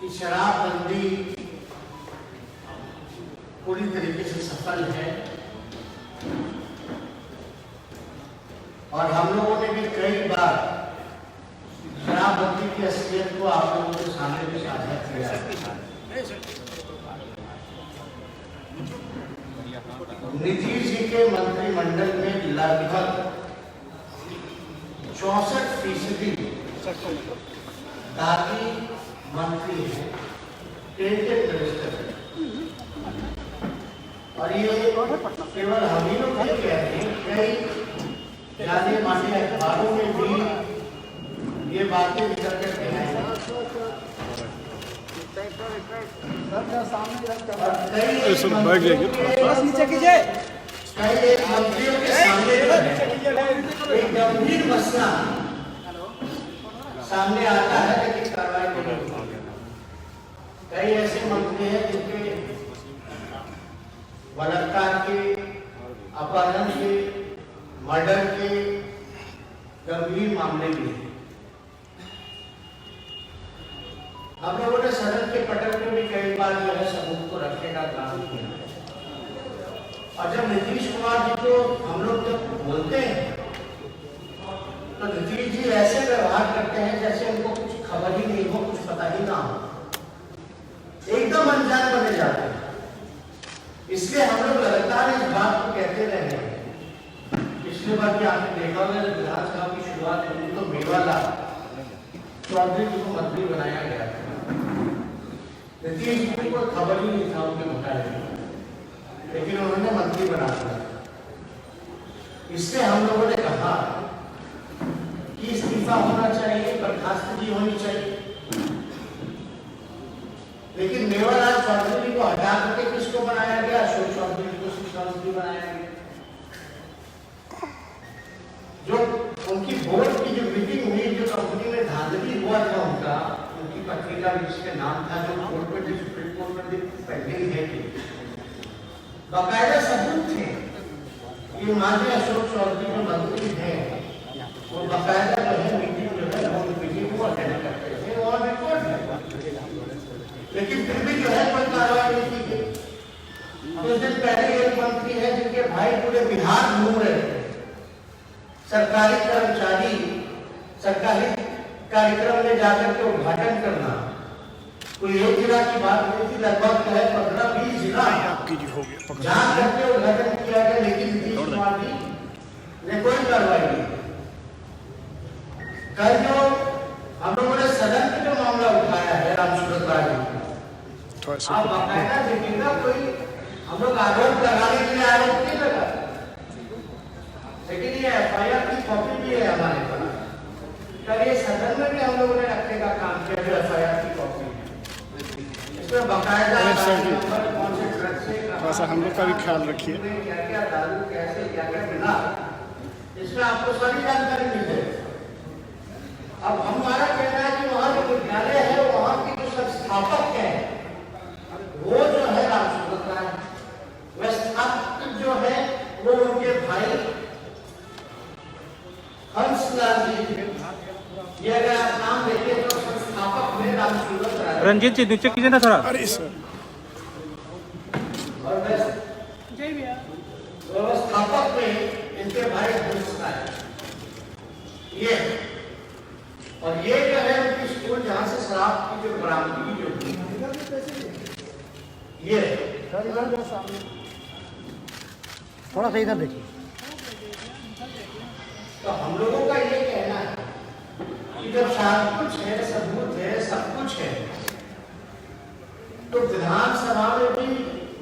कि शराबबंदी पूरी तरीके से सफल है और हम लोगों ने भी कई बार शराबबंदी की असलियत को आप लोगों के सामने भी साझा किया है। नीतीश जी के मंत्रिमंडल में लगभग 64% दागी मंत्री हैं, टेंटेड मिनिस्टर हैं। और ये केवल हम ही लोग नहीं कह रहे हैं, कई जाने माने अखबारों में भी ये बातें निकल कर के आई हैं। कई मंत्रियों के सामने एक गंभीर मसला सामने आता है, लेकिन कार्रवाई नहीं होती। कई ऐसे मंत्री हैं जिनके बलात्कार के, अपहरण के, मर्डर के गंभीर मामले भी हैं। हम लोगों ने सदन के पटल में भी कई बार जो है सबूत को रखने का काम किया। और जब नीतीश कुमार जी को हम लोग जब बोलते हैं तो नीतीश जी ऐसे व्यवहार करते हैं जैसे उनको कुछ खबर ही नहीं हो, कुछ पता ही ना हो, एकदम अनजान बने जाते हैं। इसलिए हम लोग लगातार इस बात को कहते रहे हैं। पिछले बार भी आपने देखा होगा जब विधानसभा की शुरुआत हुई तो मेवालाल चौधरी जी को मंत्री बनाया गया था। नीतीश जी को कोई खबर ही नहीं था उनके घोटाले में, लेकिन उन्होंने मंत्री बना दिया। इसलिए हम लोगों ने कहा कि इस्तीफा होना चाहिए, बर्खास्तगी होनी चाहिए। लेकिन मेवालाल चौधरी जी को हटा करके किसको बनाया गया? अशोक चौधरी जी को शिक्षा मंत्री बनाया गया। जो उनकी बोर्ड की जो मीटिंग हुई, जो कंपनी में धांधली हुआ था उनका, उनकी पत्रिका जिसके नाम था, जो कोर्ट में सुप्रीम कोर्ट में पेंडिंग है, बाकायदा सबूत थे कि माननीय अशोक चौधरी जो मंत्री हैं वो बाकायदा जो है मीटिंग जो है वो मीटिंग को अटेंड करते थे और रिकॉर्ड है। लेकिन फिर भी जो है कोई कार्रवाई नहीं की गई। कुछ दिन पहले एक मंत्री है जिनके भाई पूरे बिहार घूम रहे थे, सरकारी कर्मचारी सरकारी कार्यक्रम में जाकर के उद्घाटन करना। कोई एक जिला की बात नहीं थी, लगभग जो है 15-20 जिला जहाँ करके उद्घाटन किया गया, लेकिन नीतीश कुमार जी ने कोई कार्रवाई नहीं। कल जो हम लोगों ने सदन में जो मामला उठाया है रामसूरत राय, आप बाकायदा देखिएगा, कोई हम लोग आरोप लगाने के लिए आरोप नहीं लगा, लेकिन ये FIR की कॉपी भी है हमारे पास। कल ये सदन में भी हम लोगों ने रखने का काम किया जो FIR की कॉपी है। इसमें बाकायदा थोड़ा सा हम लोग का भी ख्याल रखिए, क्या क्या दारू कैसे क्या क्या मिला, इसमें आपको सारी जानकारी मिल जाएगी। अब हमारा कहना है कि वहाँ जो विद्यालय है वहाँ के जो संस्थापक है वो जो है रामसूरत राय, व्यवस्थापक जो है वो उनके भाई हंसलाल जी। ये अगर आप नाम देखें तो संस्थापक में रामसूरत राय। रंजीत जी नीचे कीजिए ना थोड़ा। अरे सर, और व्यवस्थापक में इनके भाई हंसलाल, ये और ये जो है उनकी स्कूल जहाँ से शराब की जो बरामदगी जो हुई, ये थोड़ा सा इधर देखिए। तो हम लोगों का ये कहना है कि जब सब कुछ है, सबूत है, सब कुछ है, तो विधानसभा में भी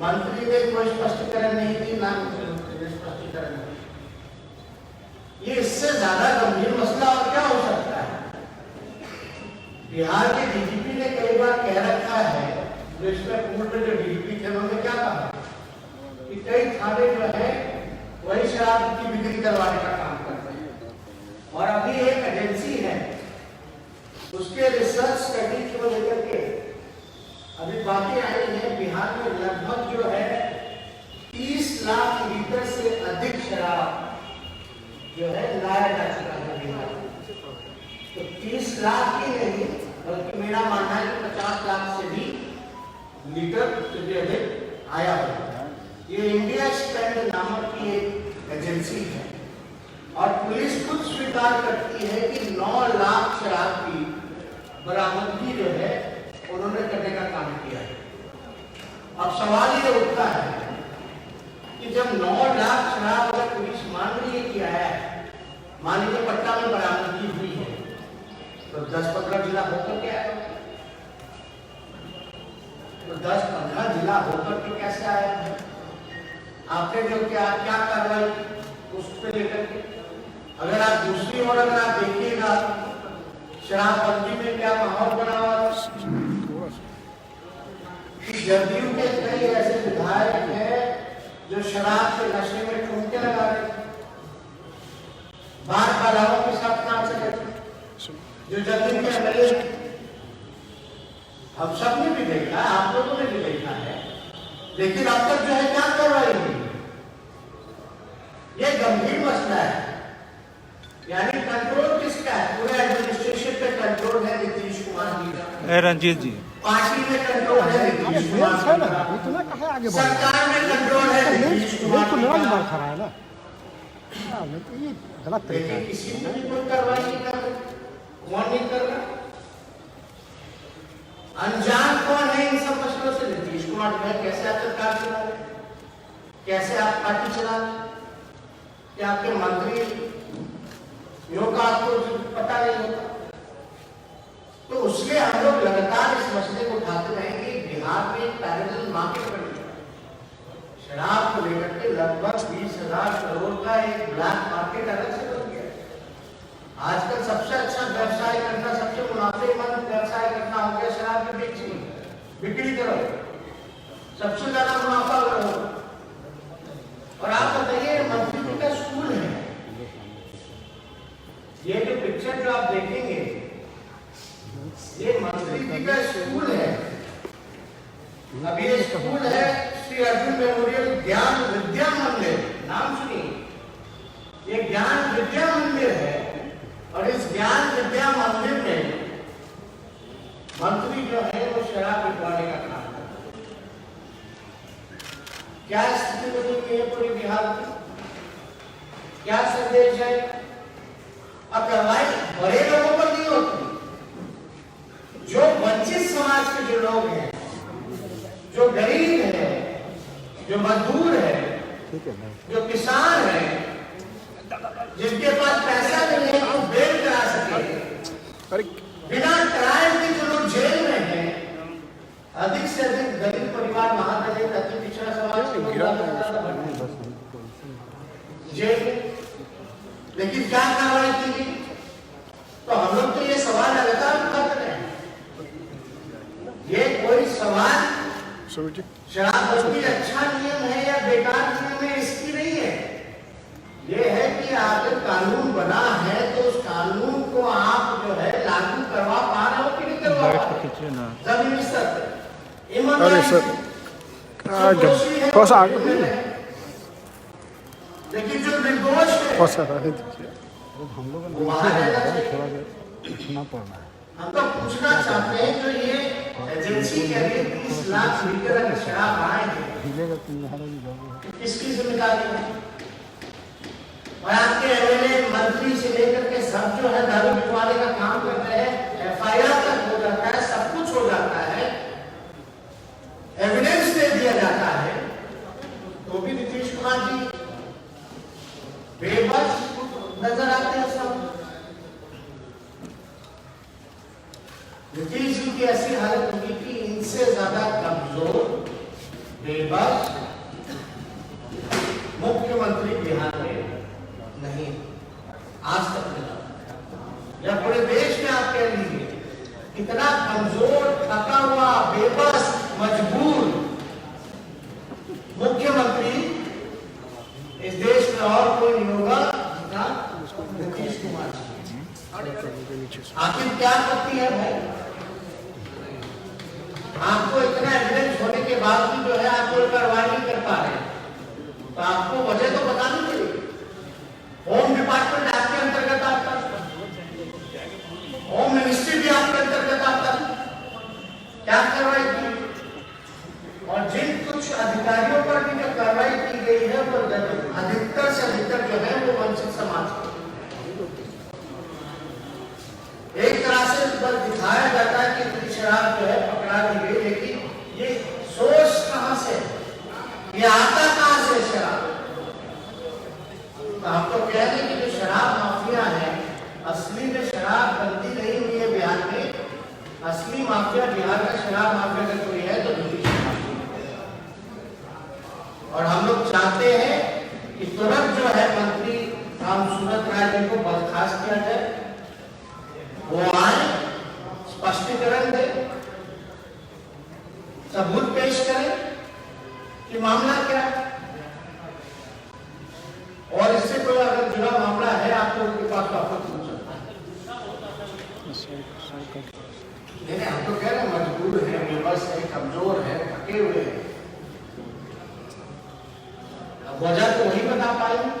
मंत्री ने कोई स्पष्टीकरण नहीं दी, ना मुख्यमंत्री ने स्पष्टीकरण नहीं। ये इससे ज्यादा गंभीर मसला और क्या हो सकता है? बिहार के DGP ने कई बार कह रखा है, जो इसमें पूर्व में जो DGP थे उन्होंने क्या कहा कि कई थाने जो है वही शराब की बिक्री करवाने का काम करते हैं। और अभी एक एजेंसी है, उसके रिसर्च स्टडी को लेकर के अभी बातें आई हैं, बिहार में लगभग जो है 30 लाख लीटर से अधिक शराब जो है लाया जा चुका है बिहार। तो 30 लाख ही नहीं, बल्कि मेरा मानना है कि 50 लाख से लीटर से अधिक आया है। ये इंडिया स्टैंड नामक की एक एजेंसी है और पुलिस खुद स्वीकार करती है कि 9 लाख शराब की बरामदगी जो है उन्होंने करने का काम किया है। अब सवाल ये उठता है कि जब 9 लाख शराब अगर पुलिस मान रही है कि आया है, मान लीजिए पटना में बरामदगी हुई है, तो 10-15 जिला होकर के आया, तो 10-15 जिला होकर के कैसे आया है? आपने जो क्या कार्रवाई उस पर लेकर के, अगर आप दूसरी ओर अगर आप देखिएगा शराबबंदी में क्या माहौल बना हुआ है, जदयू के कई ऐसे विधायक हैं जो शराब के नशे में ठुमके लगा रहे थे, बार बालाओं के साथ नाच रहे थे, जो जदयू के एमएलए, हम सब ने भी देखा, आप लोगों ने भी देखा है, लेकिन अब तक जो है क्या कार्रवाई हुई? ये गंभीर मसला है। यानी कंट्रोल किसका है? पूरे एडमिनिस्ट्रेशन पे कंट्रोल है नीतीश कुमार जी का, रंजीत जी पार्टी में कंट्रोल है नीतीश कुमार जी का, सरकार में कंट्रोल है नीतीश कुमार जी का। खड़ा है ना, तो ये गलत तरीका है। किसी ने भी कोई कार्रवाई नहीं कर रहा, कौन नहीं कर रहा? अनजान कौन है इन सब मसलों से? नीतीश कुमार जो है कैसे आप सरकार चला रहे, कैसे आप पार्टी चला रहे, क्या आपके मंत्री योग आपको पता नहीं होता? तो उसलिए हम लोग लगातार इस मसले को उठाते रहे कि बिहार में एक पैरेलल मार्केट बन गया, शराब को लेकर के लगभग 20,000 करोड़ का एक ब्लैक मार्केट अलग से बन गया। आजकल सबसे अच्छा व्यवसाय करना, सबसे मुनाफेमंद व्यवसाय करना हो गया शराब की बिक्री करो, सबसे ज्यादा मुनाफा करो। और आप बताइए मंत्री जी का स्कूल है, ये जो पिक्चर जो आप देखेंगे ये मंत्री जी का स्कूल है। अब ये स्कूल है श्री अर्जुन मेमोरियल ज्ञान विद्या मंदिर, नाम सुनिए, ये ज्ञान विद्या मंदिर है और इस ज्ञान विद्या मंदिर में मंत्री जो है वो शराब बिकवाने का काम करते हैं। क्या स्थिति बनी हुई है पूरे बिहार की? क्या संदेश है? अब कार्रवाई बड़े लोगों पर नहीं होती, जो वंचित समाज के जो लोग हैं, जो गरीब है, जो मजदूर है, जो किसान है, जिनके पास पैसा नहीं है वो बेल करा सके, बिना क्राइम के जो लोग जेल में हैं, अधिक से अधिक गरीब परिवार, महादलित, अति पिछड़ा समाज के लोग जेल में, लेकिन क्या कार्रवाई की गई? तो हम लोग तो ये सवाल लगातार उठाते रहे, ये कोई सवाल शराबबंदी अच्छा नियम है या बेकार नियम है इसकी नहीं है। ये है कि अगर कानून बना है तो उस कानून को आप जो है लागू करवा पा रहे हो कि नहीं करवा पा रहे हो? जमीनी स्तर पर ईमानदारी से थोड़ा सा आगे, लेकिन जो निर्दोष है हम लोगों ने थोड़ा लिखना पड़ना है। हम तो पूछना चाहते हैं जो ये एजेंसी कह रही है 30 लाख लीटर शराब आए हैं, किसकी जिम्मेदारी है? और आपके एमएलए मंत्री से लेकर के सब जो है दारू बिकवाने का काम करते हैं, एफआईआर तक हो जाता है, सब कुछ हो जाता है, एविडेंस दे दिया जाता है, तो भी नीतीश कुमार जी बेबस नजर आते हैं। सब नीतीश जी की ऐसी हालत होगी कि इनसे ज्यादा कमजोर, बेबस मुख्यमंत्री बिहार में नहीं आज तक मिला, या पूरे देश में आप कह लीजिए कितना कमजोर, थका हुआ, बेबस, मजबूर मुख्यमंत्री इस देश में और कोई नहीं होगा जितना नीतीश कुमार जी। आखिर क्या आपत्ति है भाई? आपको इतना एविडेंस होने के बाद भी जो है आप कोई कार्रवाई नहीं कर पा रहे, तो आपको वजह तो बतानी पड़ेगी। होम डिपार्टमेंट आपके अंतर्गत आता है, होम मिनिस्ट्री भी आपके अंतर्गत आता है, क्या कार्रवाई की? बस दिखाया जाता है कि इतनी शराब जो है पकड़ा दी गई, लेकिन ये सोर्स कहां से, ये आता कहां से शराब? तो हम तो कह रहे हैं कि जो शराब माफिया है, असली में शराब बनती नहीं हुई है बिहार में। असली माफिया बिहार का शराब माफिया का कोई है तो नीतीश कुमार। और हम लोग चाहते हैं कि तुरंत जो है मंत्री रामसूरत राय जी को बर्खास्त किया जाए, वो आए, स्पष्टीकरण दे, सबूत पेश करें कि मामला क्या है, और इससे कोई अगर जुड़ा मामला है आपको उनके पास तो आपको पूछ सकता है। नहीं, हम तो कह रहे हैं मजबूर है, बेबस है, कमजोर है, थके हुए हैं। अब वजह तो वही बता पाएंगे।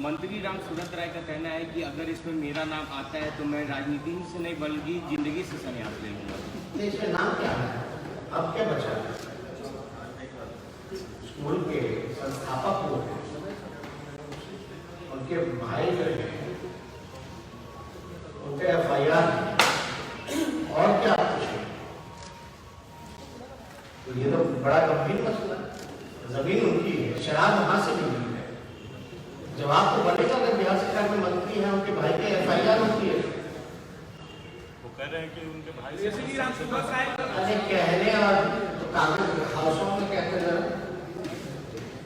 मंत्री रामसूरत राय का कहना है कि अगर इसमें मेरा नाम आता है तो मैं राजनीति से नहीं बल्कि जिंदगी से संन्यास ले लूंगा। इसमें नाम क्या है? अब क्या बचा? स्कूल के संस्थापक लोग हैं, उनके भाई जो हैं, उनके FIR है, और क्या कुछ है? तो ये तो बड़ा गंभीर मसला है। जमीन उनकी है, शराब वहां से मिली है, जवाब तो बनेगा। अगर बिहार सरकार में मंत्री है, उनके भाई के FIR होती है, वो कह रहे हैं कि उनके भाई से अरे कहने और तो कागज हाउसों में कहते हैं,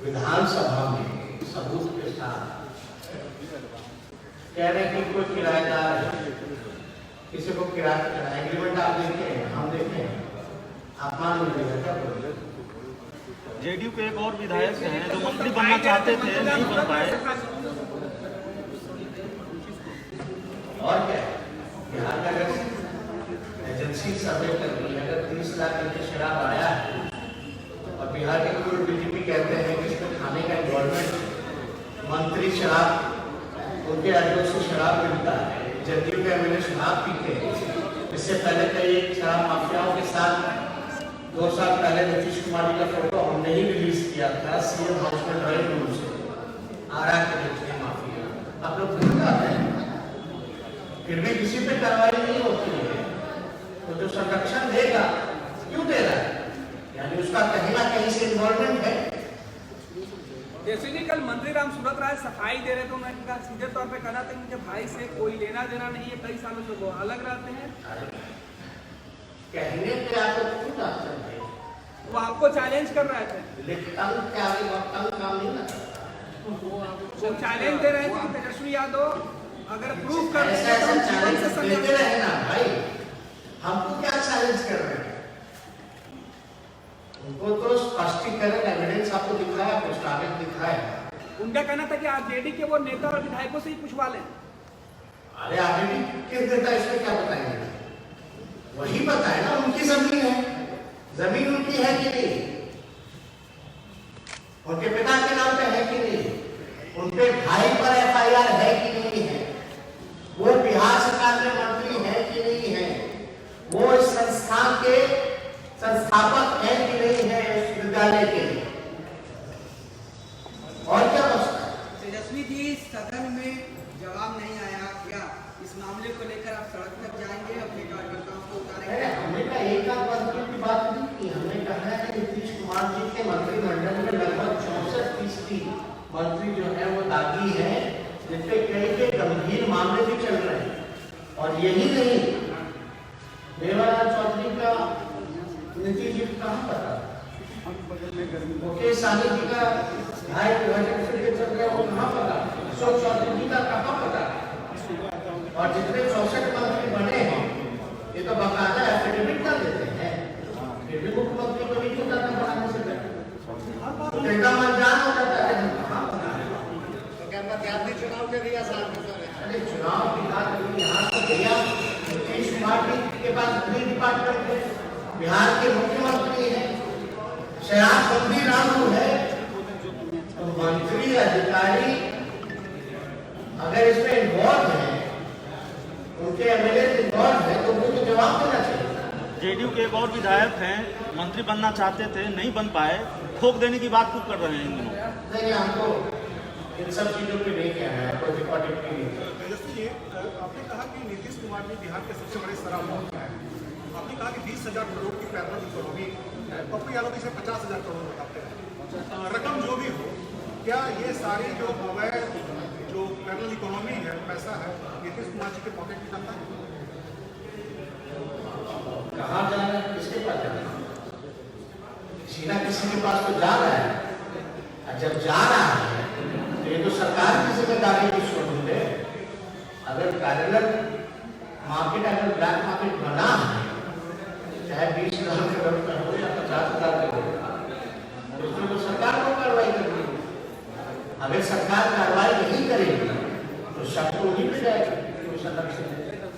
विधानसभा में सबूत के साथ कह रहे हैं कि कोई किराएदार है, किसी को किराया चढ़ा, एग्रीमेंट आप देखे हैं, हम देखे हैं, आप मान लीजिएगा क्या बोलिए? जेडीयू के एक और विधायक हैं जो मंत्री बनना चाहते थे, नहीं बन पाए। और क्या है? बिहार में अगर एजेंसी सर्वे कर रही है, अगर 30 लाख लीटर शराब आया है और बिहार के कुल DGP कहते हैं कि इसमें खाने का इन्वॉल्वमेंट, मंत्री शराब, उनके अड्डों से शराब मिलता है, जदयू के MLA शराब पीते हैं। इससे पहले कई शराब माफियाओं के साथ 2 साल पहले नीतीश कुमार जी का फोटो हमने ही रिलीज किया था CM हाउस में ड्राइंग रूम से, आरा के देखिए माफिया, आप लोग भूल जाते हैं, फिर भी किसी पे कार्रवाई नहीं होती है। तो जो संरक्षण देगा क्यों दे रहा है? यानी उसका कहीं ना कहीं से इन्वॉल्वमेंट है। जैसे कि कल मंत्री रामसूरत राय सफाई दे रहे थे, उन्होंने कहा सीधे तौर पे कहना था उनके भाई से कोई लेना देना नहीं है, कई सालों से वो अलग रहते हैं। कहने पे आपको क्यों जाते हैं? वो आपको चैलेंज कर रहे थे, लेकिन तंग के आगे बहुत तंग काम नहीं ना करता। वो चैलेंज दे रहे थे कि तेजस्वी यादव अगर प्रूव कर ऐसा चैलेंज देते रहे ना भाई, हमको क्या चैलेंज कर रहे हैं? उनको तो स्पष्टीकरण एविडेंस आपको दिखाया, कुछ कागज दिखाया। उनका कहना था कि आप जेडी के वो नेता और विधायकों से ही पूछवा लें। अरे आगे किस देता इसमें क्या बताएंगे? वही बताए ना, उनकी जमीन है, जमीन उनकी है कि नहीं, उनके पिता के नाम पे है कि नहीं, उनके भाई पर FIR है कि नहीं है, वो बिहार सरकार में मंत्री है कि नहीं है, वो इस संस्थान के संस्थापक है कि नहीं है, इस विद्यालय के। और क्या बचता है? तेजस्वी जी, सदन में जवाब नहीं आया, क्या इस मामले को लेकर आप सड़क तक जाएंगे, अपने कार्यकर्ताओं को उतारेंगे? हमने कहा एक आध मंत्री की बात नहीं की, हमने कहा है नीतीश कुमार जी के मंत्रिमंडल में लगभग 64% मंत्री जो है वो दागी है, जिसपे कई गंभीर मामले भी चल रहे हैं। और यही नहीं, देवालाल चौधरी का नीतीश जी कहाँ पता, मुकेश सहनी जी का भाई चल रहा है वो कहाँ पता, अशोक चौधरी जी का कहाँ पता। और जितने 64 मंत्री बने हैं ये तो बाकायदा एफिडेविट कर देते हैं, फिर भी मुख्यमंत्री को नहीं पता बनाने से पहले एकदम अनजान हो जाता है। तो क्या पंजाब ने चुनाव के दिया साहब? अरे चुनाव की यहाँ से भैया नीतीश कुमार जी के पास गृह डिपार्टमेंट है, बिहार के मुख्यमंत्री हैं, शराबबंदी लागू है, तो मंत्री अधिकारी अगर इसमें इन्वॉल्व है, उनके MLA इन्वॉल्व है, तो वो तो जवाब देना चाहिए। जेडीयू के एक और विधायक हैं, मंत्री बनना चाहते थे, नहीं बन पाए, ठोक देने की बात खूब कर रहे हैं इन दिनों। नहीं, हमको इन सब चीजों पे नहीं कहना है, कोई रिकॉर्डिंग नहीं। आपने कहा कि नीतीश कुमार जी बिहार के सबसे बड़े शराब माफिया है। आपने कहा कि 20,000 करोड़ की पैदल इकोनॉमी है, पप्पू यादव इसे 50,000 करोड़ बताते हैं। रकम जो भी हो, क्या ये सारी जो अवैध जो पैदल इकोनॉमी है, पैसा है, नीतीश कुमार जी के पॉकेट में जाता है? कहाँ जाना है, किसके पास जाना है? किसी ना किसी के पास तो जा रहा है। और जब जा रहा है तो ये तो सरकार की जिम्मेदारी है इसको ढूंढे। अगर कार्यरत मार्केट अगर ब्लैक मार्केट बना है, चाहे 20,000 करोड़ का हो या 50,000 करोड़ का, तो उसमें तो सरकार को कार्रवाई करनी है। अगर सरकार कार्रवाई नहीं करेगी तो शक तो उन्हीं पे जाएगी।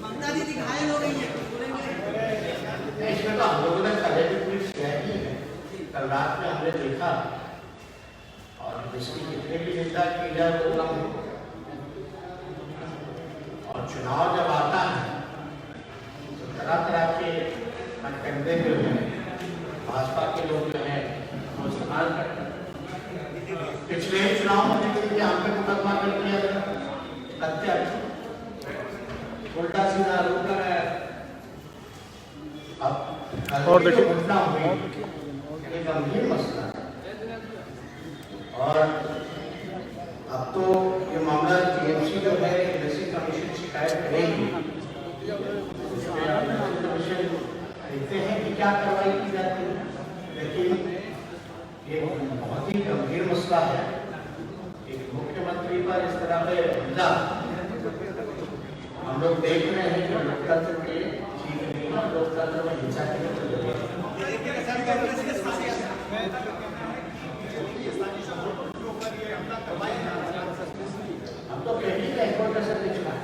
ममता दीदी घायल हो गई है, इसमें तो हम लोगों ने पहले भी ट्वीट किया ही है। कल रात में हमने देखा, और इसकी कितने भी निंदा की जाए वो कम है। और चुनाव जब आता है तो तरह तरह के कंधे जो है भाजपा के लोग जो है वो इस्तेमाल करते हैं। पिछले चुनाव में देखिए हम पे मुकदमा कर दिया गया, हत्या, उल्टा सीधा आरोप लगाया। अब और देखिए घटना हुई, एक गंभीर मसला है। और अब तो ये मामला टीएमसी जो है इलेक्शन कमीशन शिकायत करेगी, कमीशन देखते हैं कि क्या कार्रवाई की जाती है। लेकिन ये बहुत ही गंभीर मसला है। एक मुख्यमंत्री पर इस तरह के हमला हम लोग देख रहे हैं कि लोकतंत्र के ठीक नहीं है, लोकतंत्र में हिंसा की हम तो कह ही रहे कोर्ट से देखना है।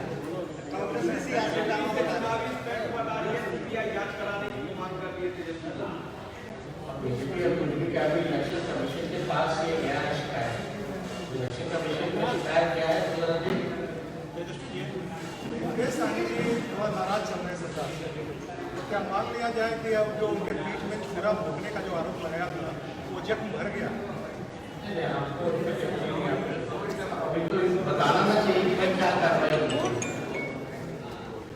बीजेपी और बीजेपी का भी इलेक्शन कमीशन के पास ये गया है शिकायत। इलेक्शन कमीशन में शिकायत क्या है तो मुकेश सहनी जी बहुत नाराज चल रहे हैं सरकार से। तो क्या मान लिया जाए कि अब जो उनके बीच में शराब भोगने का जो आरोप लगाया था वो जख्म भर गया? अभी तो इनको बताना ना चाहिए कि मैं क्या कर रहा हूँ।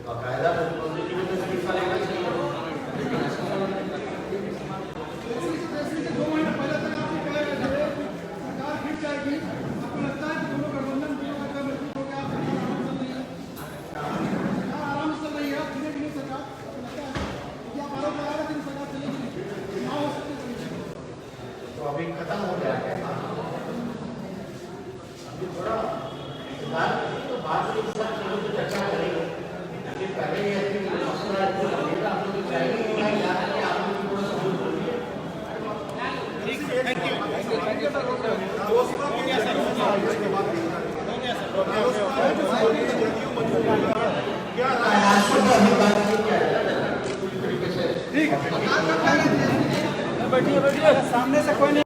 बाकायदा मुख्यमंत्री जी को तो इस्तीफा लेना चाहिए, लेकिन ऐसा तो अभी खत्म हो गया है। अभी थोड़ा इंतजार करिए, तो बाद में सब चीजों की चर्चा करेंगे। लेकिन पहले ये है कि मसला है तो लगेगा हम लोग चाहिए कि मैं याद है कि आप लोग थोड़ा सबूत बोलिए। क्या राष्ट्र का अभी बात नहीं किया जाएगा पूरी तरीके से। बैठिए सामने से कोई नहीं।